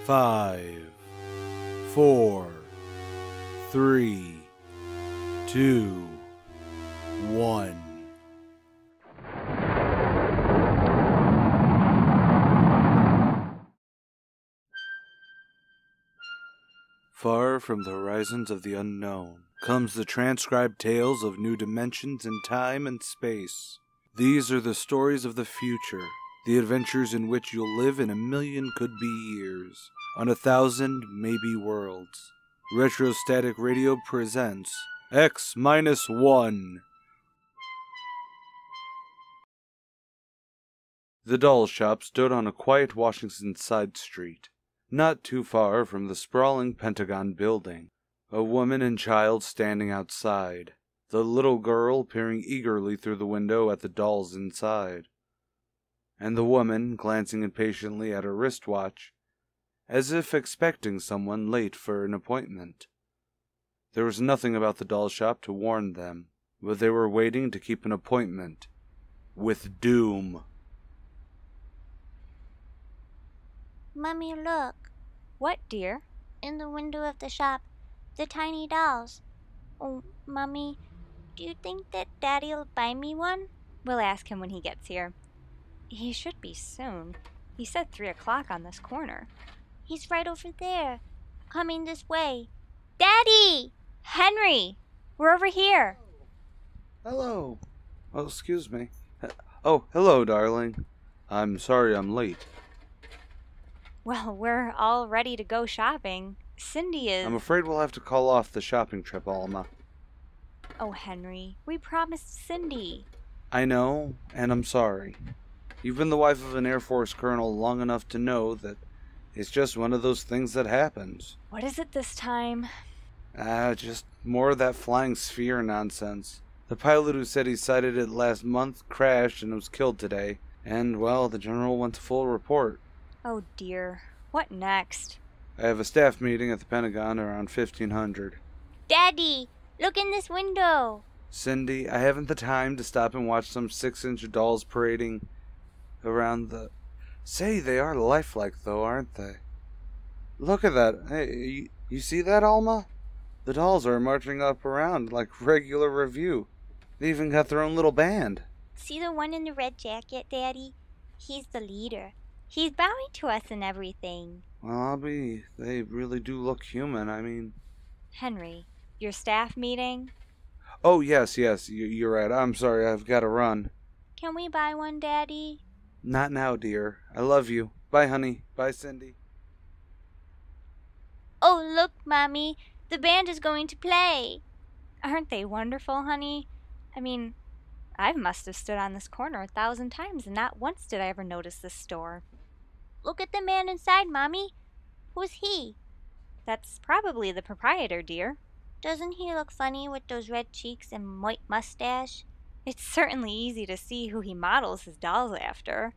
5, 4, 3, 2, 1. Far from the horizons of the unknown comes the transcribed tales of new dimensions in time and space. These are the stories of the future, the adventures in which you'll live in 1,000,000 could-be years, on 1,000 maybe worlds. Retrostatic Radio presents X-1. The doll shop stood on a quiet Washington side street, not too far from the sprawling Pentagon building. A woman and child standing outside, the little girl peering eagerly through the window at the dolls inside, and the woman glancing impatiently at her wristwatch, as if expecting someone late for an appointment. There was nothing about the doll shop to warn them, but they were waiting to keep an appointment with doom. Mummy, look. What, dear? In the window of the shop, the tiny dolls. Oh, Mummy, do you think that Daddy'll buy me one? We'll ask him when he gets here. He should be soon. He said 3 o'clock on this corner. He's right over there, coming this way. Daddy! Henry! We're over here. Hello. Oh, excuse me. Oh, hello, darling. I'm sorry I'm late. Well, we're all ready to go shopping. Cindy is... I'm afraid we'll have to call off the shopping trip, Alma. Oh, Henry, we promised Cindy. I know, and I'm sorry. You've been the wife of an Air Force colonel long enough to know that it's just one of those things that happens. What is it this time? Just more of that flying sphere nonsense. The pilot who said he sighted it last month crashed and was killed today, and, well, the general went to full report. Oh dear, what next? I have a staff meeting at the Pentagon around 1500. Daddy, look in this window. Cindy, I haven't the time to stop and watch some 6-inch dolls parading around the... Say, they are lifelike though, aren't they? Look at that. Hey, you see that, Alma? The dolls are marching up around like regular review. They even got their own little band. See the one in the red jacket, Daddy? He's the leader. He's bowing to us and everything. Well, they really do look human, I mean... Henry, your staff meeting? Oh, yes, you're right. I'm sorry, I've got to run. Can we buy one, Daddy? Not now, dear. I love you. Bye, honey. Bye, Cindy. Oh, look, Mommy. The band is going to play. Aren't they wonderful, honey? I mean, I must have stood on this corner 1,000 times, and not once did I ever notice this store. Look at the man inside, Mommy. Who's he? That's probably the proprietor, dear. Doesn't he look funny with those red cheeks and white mustache? It's certainly easy to see who he models his dolls after.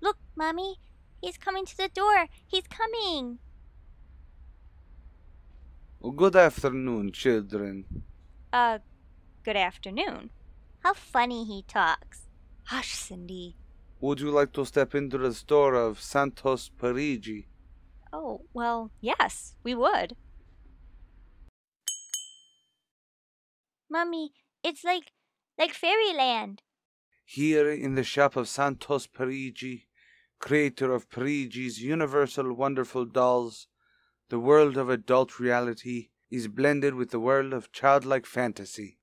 Look, Mommy. He's coming to the door. He's coming. Well, good afternoon, children. Good afternoon. How funny he talks. Hush, Cindy. Would you like to step into the store of Santos Parigi? Oh, well, yes, we would. Mommy, it's like fairyland. Here in the shop of Santos Parigi, creator of Parigi's universal wonderful dolls, the world of adult reality is blended with the world of childlike fantasy.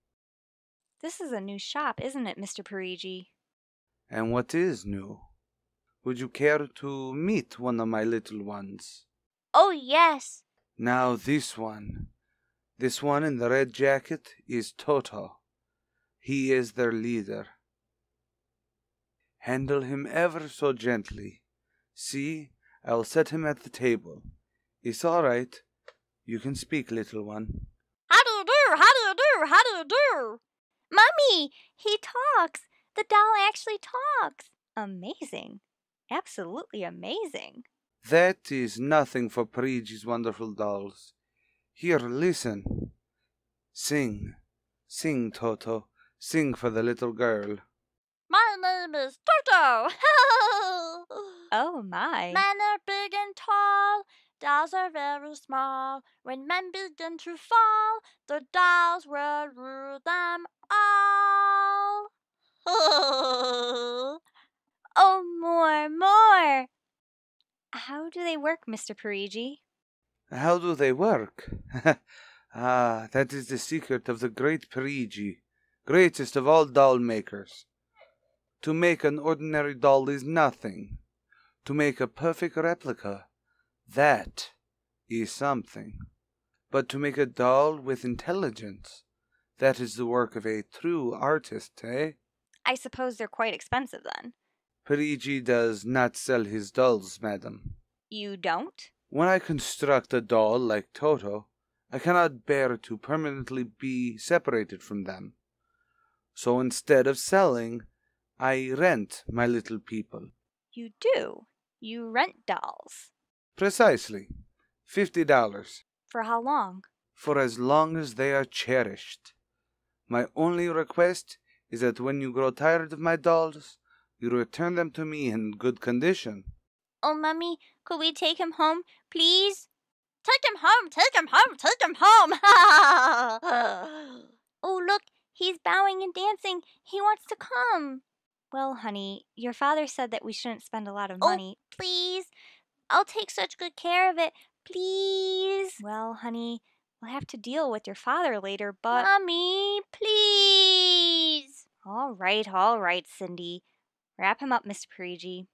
This is a new shop, isn't it, Mr. Parigi? And what is new? Would you care to meet one of my little ones? Oh, yes. Now this one in the red jacket is Toto. He is their leader. Handle him ever so gently. See, I'll set him at the table. It's all right. You can speak, little one. How do you do? How do you do? How do you do? Mommy, he talks. The doll actually talks. Amazing. Absolutely amazing. That is nothing for Parigi's wonderful dolls. Here, listen. Sing. Sing, Toto. Sing for the little girl. My name is Toto. Oh, my. Men are big and tall. dolls are very small. When men begin to fall, the dolls will rule them all. Oh, more, more. How do they work, Mr. Parigi? How do they work? That is the secret of the great Parigi, greatest of all doll makers. To make an ordinary doll is nothing. To make a perfect replica, that is something. But to make a doll with intelligence, that is the work of a true artist, eh? I suppose they're quite expensive then. Parigi does not sell his dolls, madam. You don't? When I construct a doll like Toto, I cannot bear to permanently be separated from them. So instead of selling, I rent my little people. You do? You rent dolls? Precisely. $50. For how long? For as long as they are cherished. My only request is that when you grow tired of my dolls, you return them to me in good condition. Oh, Mummy, could we take him home, please? Take him home, take him home, take him home! Oh, look, he's bowing and dancing. He wants to come. Well, honey, your father said that we shouldn't spend a lot of Oh, money. please. I'll take such good care of it. Please. Well, honey, we'll have to deal with your father later, but... Mommy, please. All right, Cindy. Wrap him up, Mr. Parigi.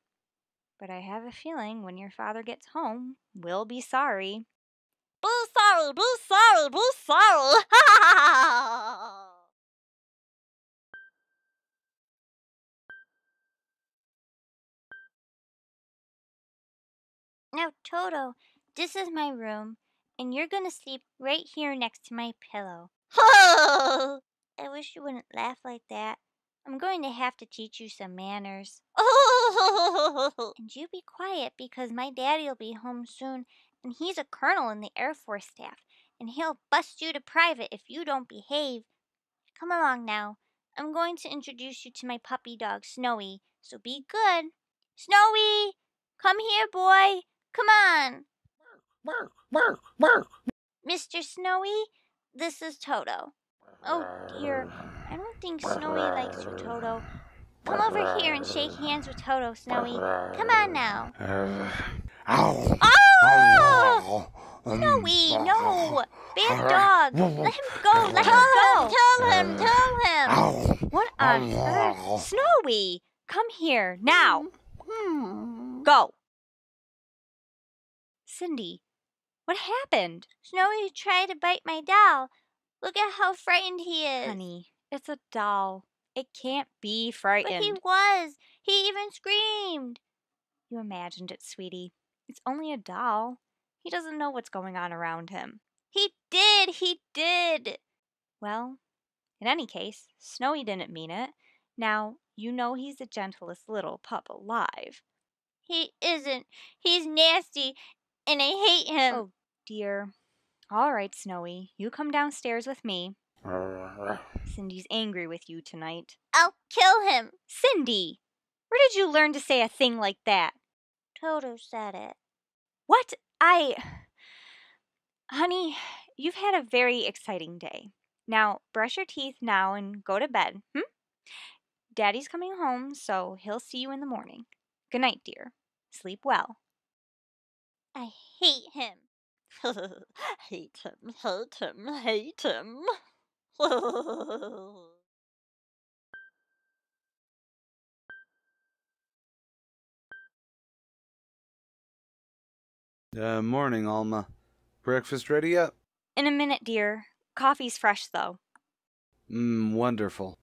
But I have a feeling when your father gets home, we'll be sorry. Be sorry, be sorry, be sorry. Now, Toto, this is my room, and you're gonna sleep right here next to my pillow. I wish you wouldn't laugh like that. I'm going to have to teach you some manners. And you be quiet because my daddy'll be home soon, and he's a colonel in the Air Force staff, and he'll bust you to private if you don't behave. Come along now. I'm going to introduce you to my puppy dog, Snowy, so be good. Snowy! Come here, boy. Come on. Mr. Snowy, this is Toto. Oh, dear. I don't think Snowy likes you, Toto. Come over here and shake hands with Toto, Snowy. Come on now. Oh! Snowy, no! Bad dog! Let him go! Let him go! Tell him! Tell him! What on earth? Snowy! Come here, now! Go! Cindy, what happened? Snowy tried to bite my doll. Look at how frightened he is. Honey, it's a doll. It can't be frightened. But he was. He even screamed. You imagined it, sweetie. It's only a doll. He doesn't know what's going on around him. He did. He did. Well, in any case, Snowy didn't mean it. Now, you know he's the gentlest little pup alive. He isn't. He's nasty, and I hate him. Oh, dear. All right, Snowy, you come downstairs with me. Cindy's angry with you tonight. I'll kill him. Cindy! Where did you learn to say a thing like that? Toto said it. What? Honey, you've had a very exciting day. Now, brush your teeth now and go to bed, Daddy's coming home, so he'll see you in the morning. Good night, dear. Sleep well. I hate him. Hate him, hate him, hate him. Morning, Alma. Breakfast ready yet? In a minute, dear. Coffee's fresh, though. Wonderful.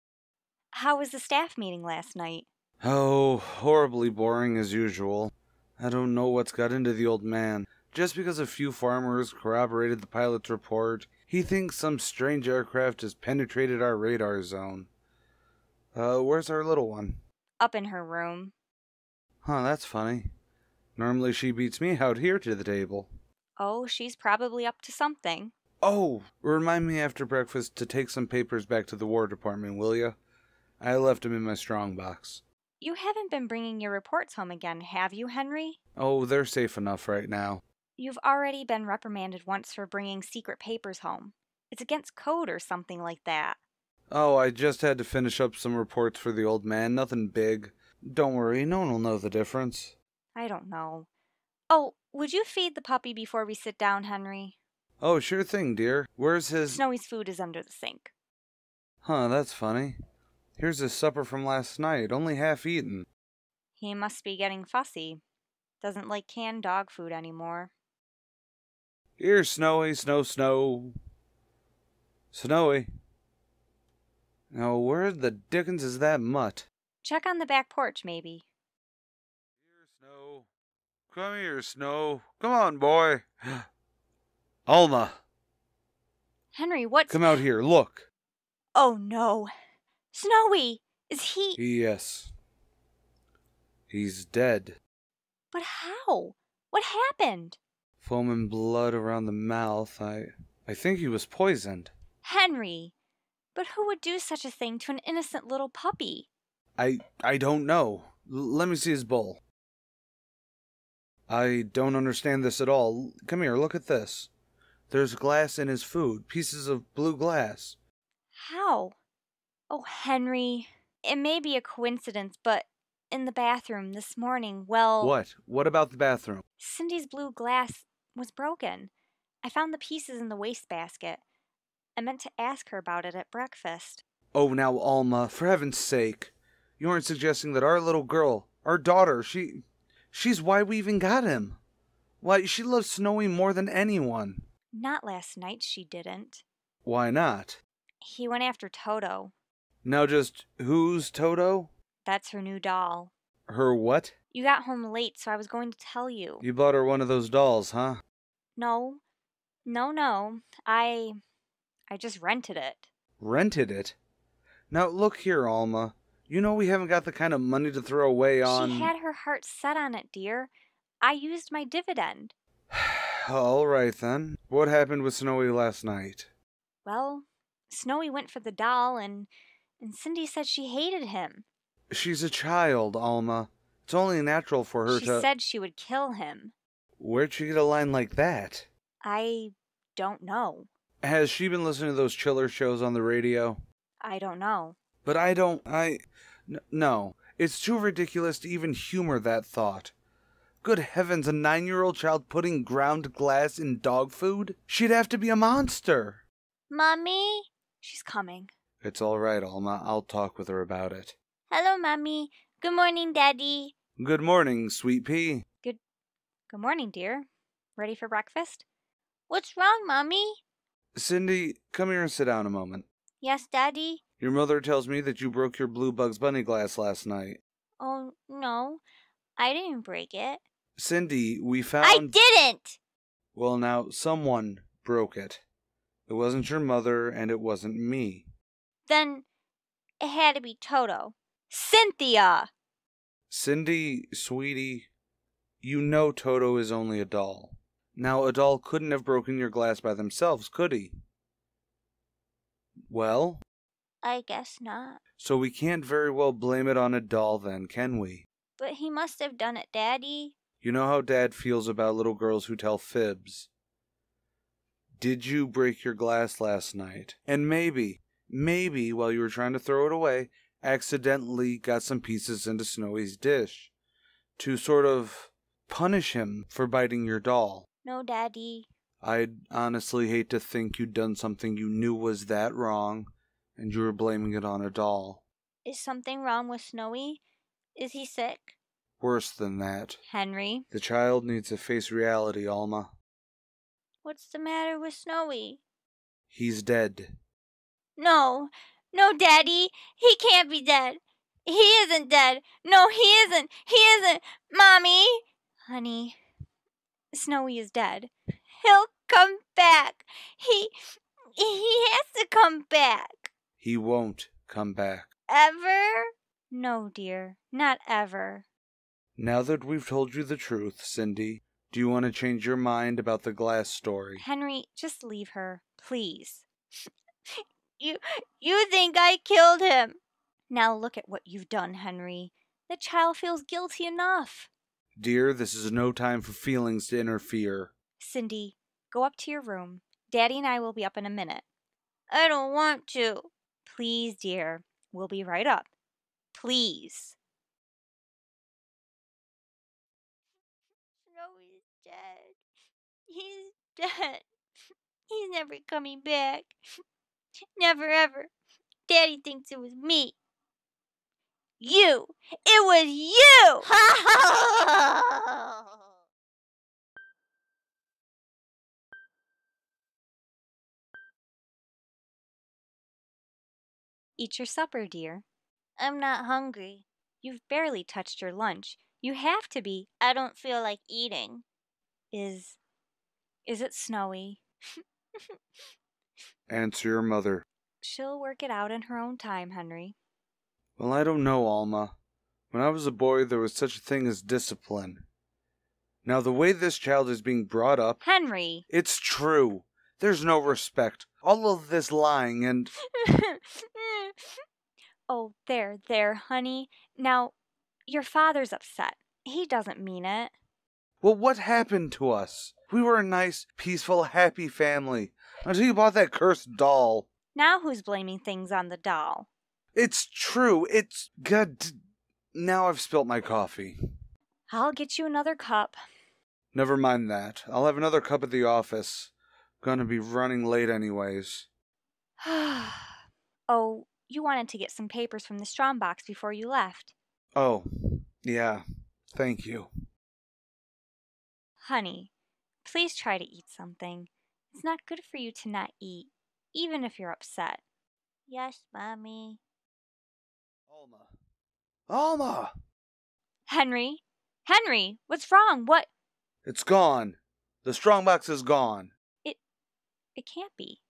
How was the staff meeting last night? Oh, horribly boring as usual. I don't know what's got into the old man. Just because a few farmers corroborated the pilot's report, he thinks some strange aircraft has penetrated our radar zone. Where's our little one? Up in her room. Huh, that's funny. Normally she beats me out here to the table. Oh, she's probably up to something. Oh, remind me after breakfast to take some papers back to the War Department, will ya? I left them in my strongbox. You haven't been bringing your reports home again, have you, Henry? Oh, they're safe enough right now. You've already been reprimanded once for bringing secret papers home. It's against code or something like that. Oh, I just had to finish up some reports for the old man. Nothing big. Don't worry, no one will know the difference. I don't know. Oh, would you feed the puppy before we sit down, Henry? Oh, sure thing, dear. Where's his... Snowy's food is under the sink. Huh, that's funny. Here's his supper from last night, only half eaten. He must be getting fussy. Doesn't like canned dog food anymore. Here, Snowy, Snow. Snowy. Now, where the dickens is that mutt? Check on the back porch, maybe. Here, Snow. Come here, Snow. Come on, boy. Alma, Henry, what's... come out here, look. Oh, no. Snowy! Is he... Yes. He's dead. But how? What happened? Foam and blood around the mouth. I think he was poisoned. Henry! But who would do such a thing to an innocent little puppy? I don't know. Let me see his bowl. I don't understand this at all. Come here, look at this. There's glass in his food, pieces of blue glass. How? Oh, Henry. It may be a coincidence, but in the bathroom this morning, well... What? What about the bathroom? Cindy's blue glass was broken. I found the pieces in the wastebasket. I meant to ask her about it at breakfast. Oh, now, Alma, for heaven's sake. You aren't suggesting that our little girl, our daughter, she's why we even got him. Why, she loves Snowy more than anyone. Not last night, she didn't. Why not? He went after Toto. Now just, who's Toto? That's her new doll. Her what? You got home late, so I was going to tell you. You bought her one of those dolls, huh? No. I just rented it. Rented it? Now, look here, Alma. You know we haven't got the kind of money to throw away on... She had her heart set on it, dear. I used my dividend. All right, then. What happened with Snowy last night? Well, Snowy went for the doll, and Cindy said she hated him. She's a child, Alma. It's only natural for her She to... said she would kill him. Where'd she get a line like that? I don't know. Has she been listening to those chiller shows on the radio? I don't know. But no. It's too ridiculous to even humor that thought. Good heavens, a 9-year-old child putting ground glass in dog food? She'd have to be a monster. Mommy? She's coming. It's all right, Alma. I'll talk with her about it. Hello, Mommy. Good morning, Daddy. Good morning, Sweet Pea. Good morning, dear. Ready for breakfast? What's wrong, Mommy? Cindy, come here and sit down a moment. Yes, Daddy? Your mother tells me that you broke your blue Bugs Bunny glass last night. Oh, no. I didn't break it. Cindy, we found... I didn't! Well, now, someone broke it. It wasn't your mother, and it wasn't me. Then it had to be Toto. Cynthia! Cindy, sweetie, you know Toto is only a doll. Now, a doll couldn't have broken your glass by themselves, could he? Well? I guess not. So we can't very well blame it on a doll then, can we? But he must have done it, Daddy. You know how Dad feels about little girls who tell fibs. Did you break your glass last night? And maybe, while you were trying to throw it away, accidentally got some pieces into Snowy's dish to sort of punish him for biting your doll. No, Daddy. I'd honestly hate to think you'd done something you knew was that wrong, and you were blaming it on a doll. Is something wrong with Snowy? Is he sick? Worse than that. Henry? The child needs to face reality, Alma. What's the matter with Snowy? He's dead. No, Daddy. He can't be dead. He isn't dead. No, he isn't. He isn't. Mommy? Honey, Snowy is dead. He'll come back. He has to come back. He won't come back. Ever? No, dear, not ever. Now that we've told you the truth, Cindy, do you want to change your mind about the glass story? Henry, just leave her, please. You think I killed him? Now look at what you've done, Henry. The child feels guilty enough. Dear, this is no time for feelings to interfere. Cindy, go up to your room. Daddy and I will be up in a minute. I don't want to. Please, dear. We'll be right up. Please. Snowy's dead. He's dead. He's never coming back. Never ever. Daddy thinks it was me. You! It was you! Eat your supper, dear. I'm not hungry. You've barely touched your lunch. You have to be. I don't feel like eating. Is it Snowy? Answer your mother. She'll work it out in her own time, Henry. Well, I don't know, Alma. When I was a boy, there was such a thing as discipline. Now, the way this child is being brought up, Henry! it's true. There's no respect. All of this lying and... Oh, there, honey. Now, your father's upset. He doesn't mean it. Well, what happened to us? We were a nice, peaceful, happy family. Until you bought that cursed doll. Now who's blaming things on the doll? It's true. It's... God... Now I've spilt my coffee. I'll get you another cup. Never mind that. I'll have another cup at the office. Gonna be running late anyways. Oh, you wanted to get some papers from the strong box before you left. Oh, yeah. Thank you. Honey, please try to eat something. It's not good for you to not eat, even if you're upset. Yes, Mommy. Alma. Alma! Henry? Henry, what's wrong? What? It's gone. The strongbox is gone. It can't be.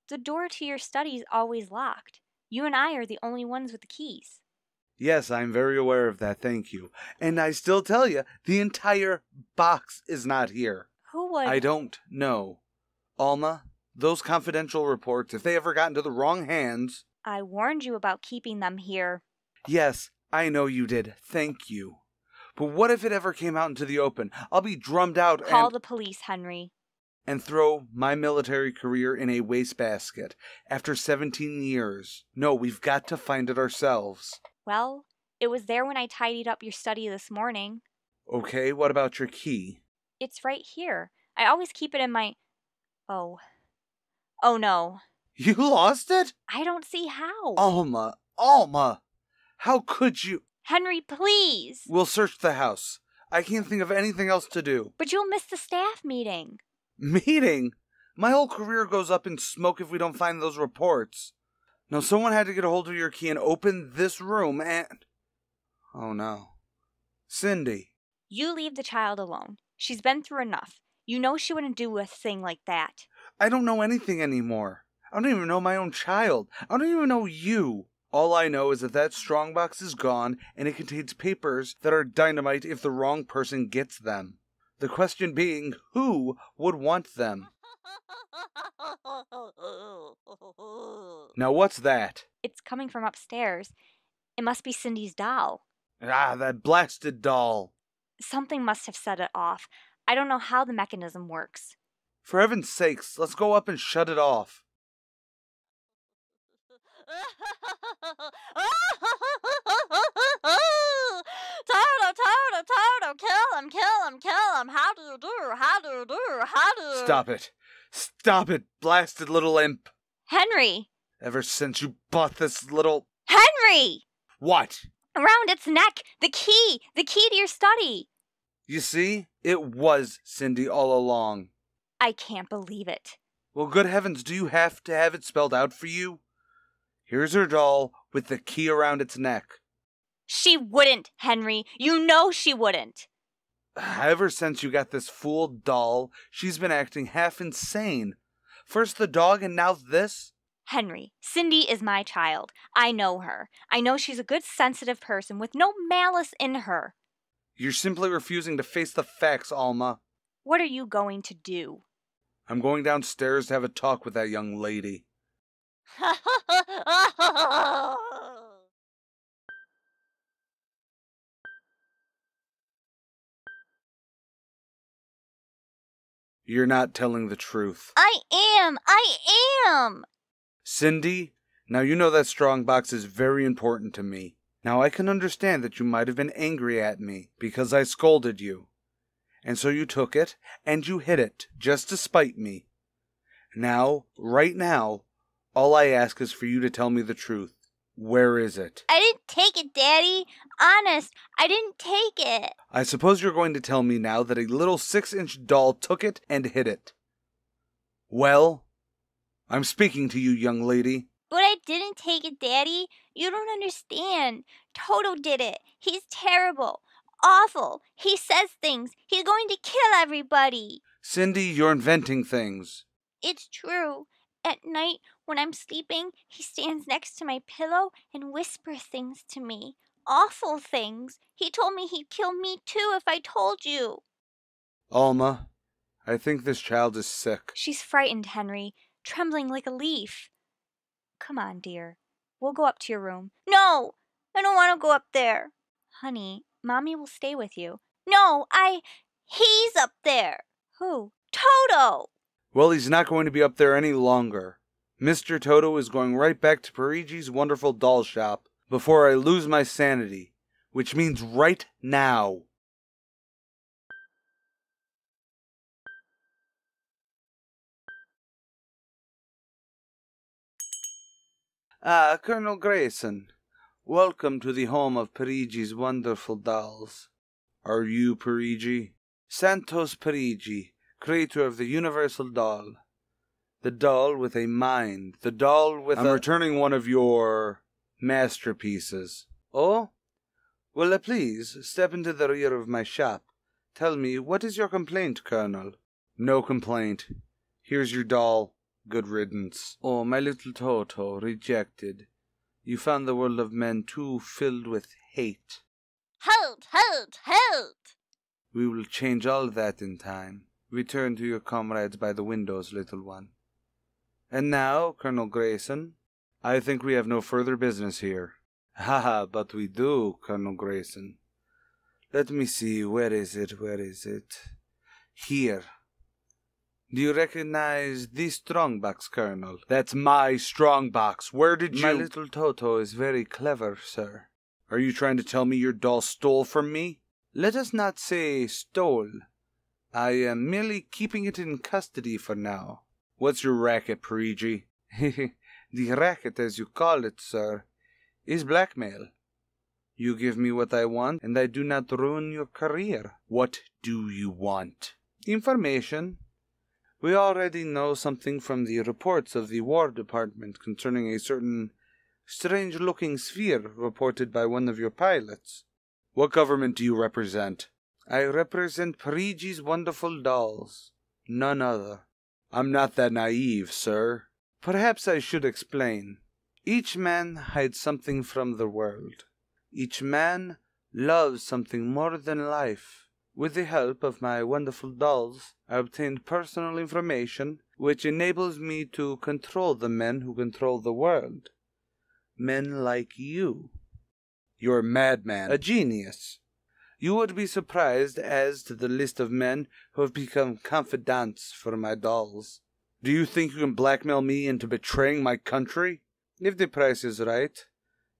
The door to your study is always locked. You and I are the only ones with the keys. Yes, I'm very aware of that, thank you. And I still tell you, the entire box is not here. Who would... I don't know. Alma, those confidential reports, if they ever got into the wrong hands... I warned you about keeping them here. Yes, I know you did. Thank you. But what if it ever came out into the open? I'll be drummed out Call the police, Henry. And throw my military career in a wastebasket after 17 years. No, we've got to find it ourselves. Well, it was there when I tidied up your study this morning. Okay, what about your key? It's right here. I always keep it in my... Oh. Oh no. You lost it? I don't see how. Alma! How could you? Henry, please! We'll search the house. I can't think of anything else to do. But you'll miss the staff meeting. Meeting? My whole career goes up in smoke if we don't find those reports. Now, someone had to get a hold of your key and open this room and... Oh, no. Cindy. You leave the child alone. She's been through enough. You know she wouldn't do a thing like that. I don't know anything anymore. I don't even know my own child. I don't even know you. All I know is that that strongbox is gone and it contains papers that are dynamite if the wrong person gets them. The question being, who would want them? Now what's that? It's coming from upstairs. It must be Cindy's doll. Ah, that blasted doll. Something must have set it off. I don't know how the mechanism works. For heaven's sakes, let's go up and shut it off. Kill him. How do you do? Stop it. Stop it, blasted little imp. Henry! Ever since you bought this little... Henry! What? Around its neck! The key to your study! You see? It was Cindy all along. I can't believe it. Well, good heavens, do you have to have it spelled out for you? Here's her doll with the key around its neck. She wouldn't, Henry. You know she wouldn't. Ever since you got this fool doll, she's been acting half insane. First the dog and now this? Henry, Cindy is my child. I know her. I know she's a good, sensitive person with no malice in her. You're simply refusing to face the facts, Alma. What are you going to do? I'm going downstairs to have a talk with that young lady. You're not telling the truth. I am! Cindy, now you know that strongbox is very important to me. Now I can understand that you might have been angry at me because I scolded you. And so you took it and you hid it just to spite me. Now, right now, all I ask is for you to tell me the truth. Where is it? I didn't take it, Daddy. Honest, I didn't take it. I suppose you're going to tell me now that a little 6-inch doll took it and hid it. Well, I'm speaking to you, young lady. But I didn't take it, Daddy. You don't understand. Toto did it. He's terrible. Awful. He says things. He's going to kill everybody. Cindy, you're inventing things. It's true. At night, when I'm sleeping, he stands next to my pillow and whispers things to me. Awful things. He told me he'd kill me too if I told you. Alma, I think this child is sick. She's frightened, Henry, trembling like a leaf. Come on, dear. We'll go up to your room. No, I don't want to go up there. Honey, Mommy will stay with you. No, he's up there. Who? Toto. Well, he's not going to be up there any longer. Mr. Toto is going right back to Parigi's Wonderful Doll Shop before I lose my sanity, which means right now. Ah, Colonel Grayson. Welcome to the home of Parigi's Wonderful Dolls. Are you Parigi? Santos Parigi, creator of the Universal Doll. The doll with a mind. The doll with I'm returning one of your masterpieces. Oh? Well, please, step into the rear of my shop. Tell me, what is your complaint, Colonel? No complaint. Here's your doll. Good riddance. Oh, my little Toto, rejected. You found the world of men too filled with hate. Halt! We will change all that in time. Return to your comrades by the windows, little one. And now, Colonel Grayson, I think we have no further business here. Ha, but we do, Colonel Grayson. Let me see, where is it? Here. Do you recognize this strongbox, Colonel? That's my strongbox. Where did you... My little Toto is very clever, sir. Are you trying to tell me your doll stole from me? Let us not say stole. I am merely keeping it in custody for now. What's your racket, Parigi? The racket, as you call it, sir, is blackmail. You give me what I want, and I do not ruin your career. What do you want? Information. We already know something from the reports of the War Department concerning a certain strange-looking sphere reported by one of your pilots. What government do you represent? I represent Parigi's Wonderful Dolls. None other. I'm not that naive, sir. Perhaps I should explain. Each man hides something from the world. Each man loves something more than life. With the help of my wonderful dolls, I obtained personal information which enables me to control the men who control the world. Men like you. You're a madman. A genius. You would be surprised as to the list of men who have become confidants for my dolls. Do you think you can blackmail me into betraying my country? If the price is right,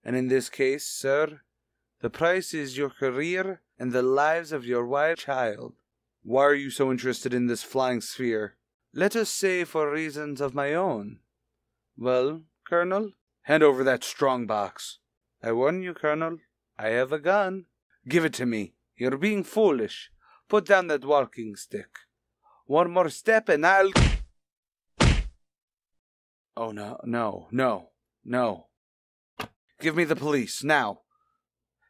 and in this case, sir, the price is your career and the lives of your wife and child. Why are you so interested in this flying sphere? Let us say for reasons of my own. Well, Colonel, hand over that strongbox. I warn you, Colonel, I have a gun. Give it to me. You're being foolish. Put down that walking stick. One more step and I'll... Oh, no. Give me the police, now.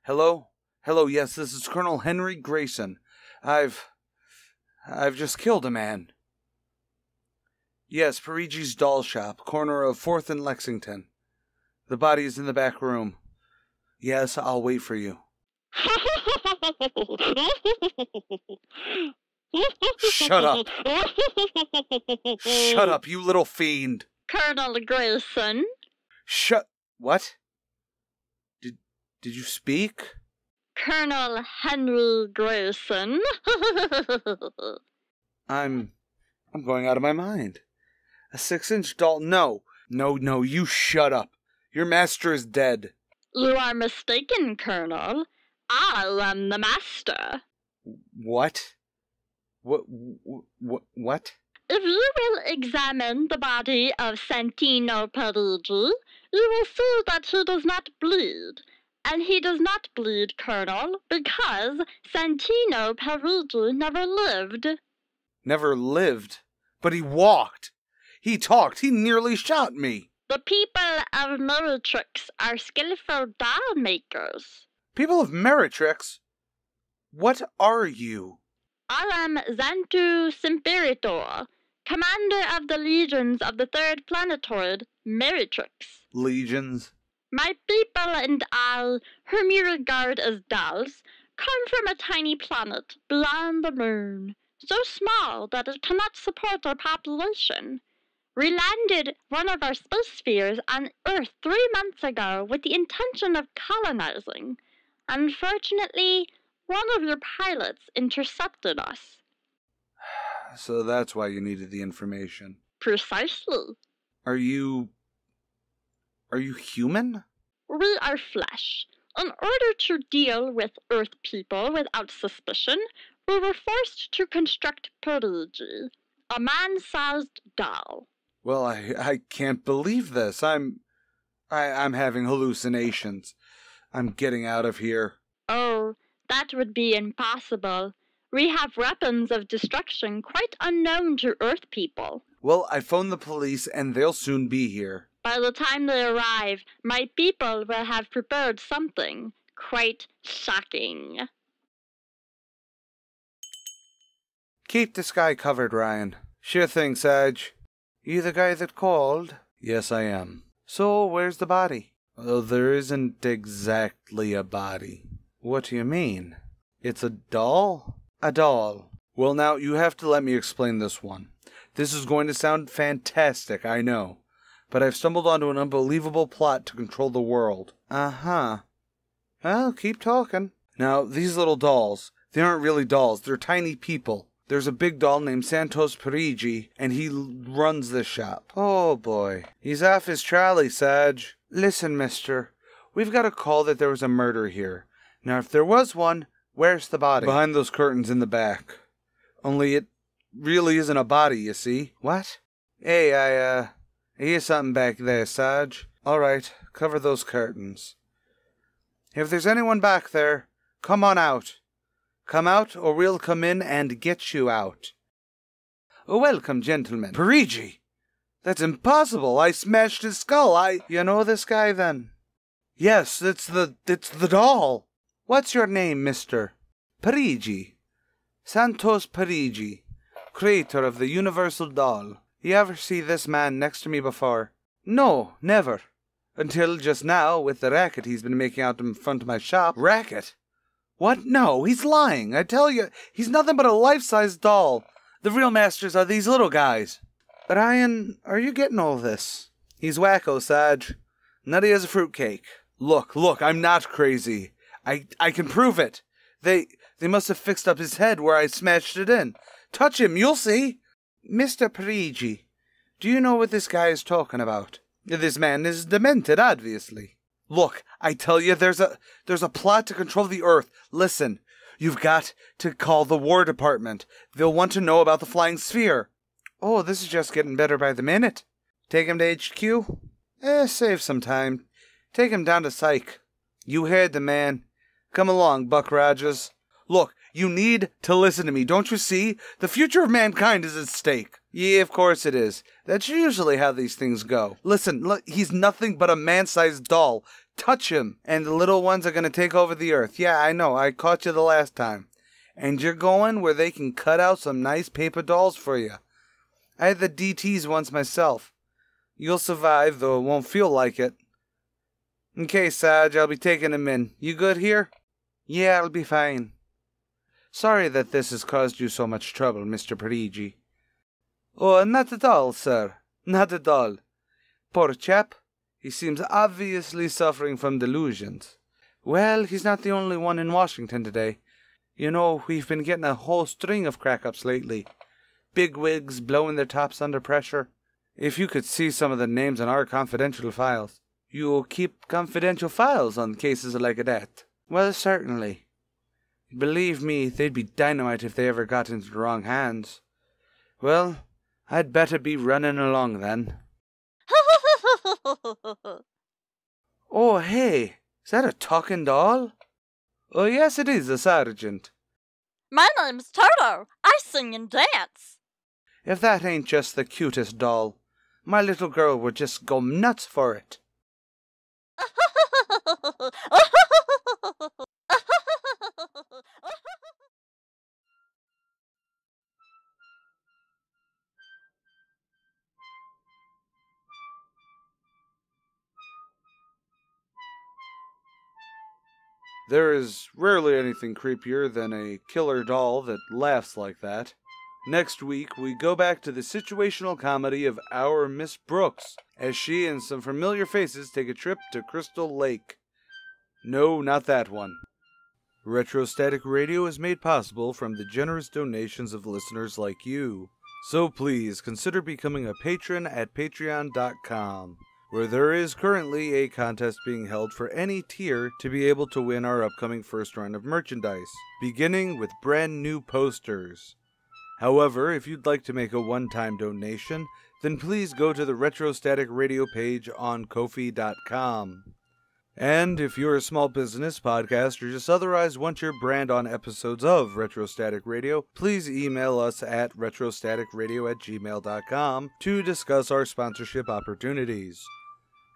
Hello, yes, this is Colonel Henry Grayson. I've just killed a man. Yes, Parigi's Doll Shop, corner of 4th and Lexington. The body is in the back room. Yes, I'll wait for you. Shut up. Shut up, you little fiend. Colonel Grayson. What? Did you speak? Colonel Henry Grayson. I'm I'm going out of my mind. A 6-inch doll? No, you shut up. Your master is dead. You are mistaken, Colonel. I am the master. What? What? If you will examine the body of Santino Parigi, you will see that he does not bleed. And he does not bleed, Colonel, because Santino Parigi never lived. Never lived? But he walked. He talked. He nearly shot me. The people of Meritrix are skillful doll makers. People of Meritrix? What are you? I am Xantu Simperator, commander of the legions of the third planetoid, Meritrix. Legions? My people and I, whom you regard as dolls, come from a tiny planet beyond the moon, so small that it cannot support our population. We landed one of our space spheres on Earth 3 months ago with the intention of colonizing. Unfortunately, one of your pilots intercepted us. So that's why you needed the information. Precisely. Are you human? We are flesh. In order to deal with Earth people without suspicion, we were forced to construct Parigi, a man-sized doll. Well, I can't believe this. I'm having hallucinations. I'm getting out of here. Oh, that would be impossible. We have weapons of destruction quite unknown to Earth people. Well, I phoned the police and they'll soon be here. By the time they arrive, my people will have prepared something quite shocking. Keep the sky covered, Ryan. Sure thing, Saj. You the guy that called? Yes, I am. So, where's the body? Oh, there isn't exactly a body. What do you mean? It's a doll? A doll. Well, now, you have to let me explain this one. This is going to sound fantastic, I know. But I've stumbled onto an unbelievable plot to control the world. Uh-huh. Well, keep talking. Now, these little dolls, they aren't really dolls. They're tiny people. There's a big doll named Santos Parigi, and he runs this shop. Oh, boy. He's off his trolley, Saj. Listen, mister. We've got a call that there was a murder here. Now, if there was one, where's the body? Behind those curtains in the back. Only it really isn't a body, you see. What? Hey, I hear something back there, Saj. All right, cover those curtains. If there's anyone back there, come on out. Come out, or we'll come in and get you out. Welcome, gentlemen. Parigi! That's impossible. I smashed his skull. You know this guy, then? Yes, it's the doll. What's your name, mister? Parigi. Santos Parigi, creator of the Universal Doll. You ever see this man next to me before? No, never. Until just now, with the racket he's been making out in front of my shop. Racket? What? No, he's lying. I tell you, he's nothing but a life-size doll. The real masters are these little guys. Ryan, are you getting all this? He's wacko, Saj. Nutty as a fruitcake. Look, I'm not crazy. I can prove it. They must have fixed up his head where I smashed it in. Touch him, you'll see. Mr. Parigi, do you know what this guy is talking about? This man is demented, obviously. Look, I tell you, there's a plot to control the Earth. Listen, you've got to call the War Department. They'll want to know about the flying sphere. Oh, this is just getting better by the minute. Take him to HQ? Save some time. Take him down to Psych. You heard the man. Come along, Buck Rogers. Look, you need to listen to me, don't you see? The future of mankind is at stake. Yeah, of course it is. That's usually how these things go. Listen, look, he's nothing but a man-sized doll. Touch him, and the little ones are going to take over the Earth. Yeah, I know, I caught you the last time. And you're going where they can cut out some nice paper dolls for you. I had the DTs once myself. You'll survive, though it won't feel like it. Okay, Saj, I'll be taking him in. You good here? Yeah, I'll be fine. Sorry that this has caused you so much trouble, Mr. Parigi. Oh, not at all, sir. Not at all. Poor chap. He seems obviously suffering from delusions. Well, he's not the only one in Washington today. You know, we've been getting a whole string of crack-ups lately. bigwigs blowing their tops under pressure. If you could see some of the names in our confidential files. You keep confidential files on cases like that? Well, certainly. Believe me, they'd be dynamite if they ever got into the wrong hands. Well, I'd better be running along then. Oh, hey, is that a talking doll? Oh, yes, it is, a sergeant. My name's Toto. I sing and dance. If that ain't just the cutest doll, my little girl would just go nuts for it. There is rarely anything creepier than a killer doll that laughs like that. Next week, we go back to the situational comedy of Our Miss Brooks, as she and some familiar faces take a trip to Crystal Lake. No, not that one. Retrostatic Radio is made possible from the generous donations of listeners like you. So please consider becoming a patron at patreon.com, where there is currently a contest being held for any tier to be able to win our upcoming first run of merchandise, beginning with brand new posters. However, if you'd like to make a one-time donation, then please go to the Retrostatic Radio page on Ko-fi.com. And if you're a small business, podcast, or just otherwise want your brand on episodes of Retrostatic Radio, please email us at retrostaticradio@gmail.com to discuss our sponsorship opportunities.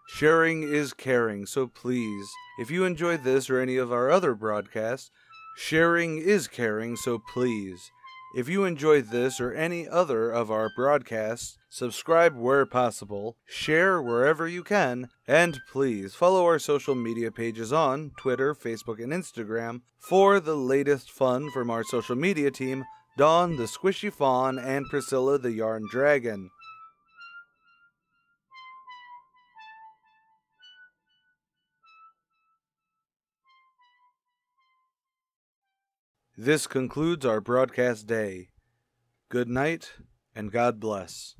Sharing is caring, so please, if you enjoyed this or any of our other broadcasts, sharing is caring, so please, if you enjoyed this or any other of our broadcasts, subscribe where possible, share wherever you can, and please follow our social media pages on Twitter, Facebook, and Instagram for the latest fun from our social media team, Dawn the Squishy Fawn and Priscilla the Yarn Dragon. This concludes our broadcast day. Good night, and God bless.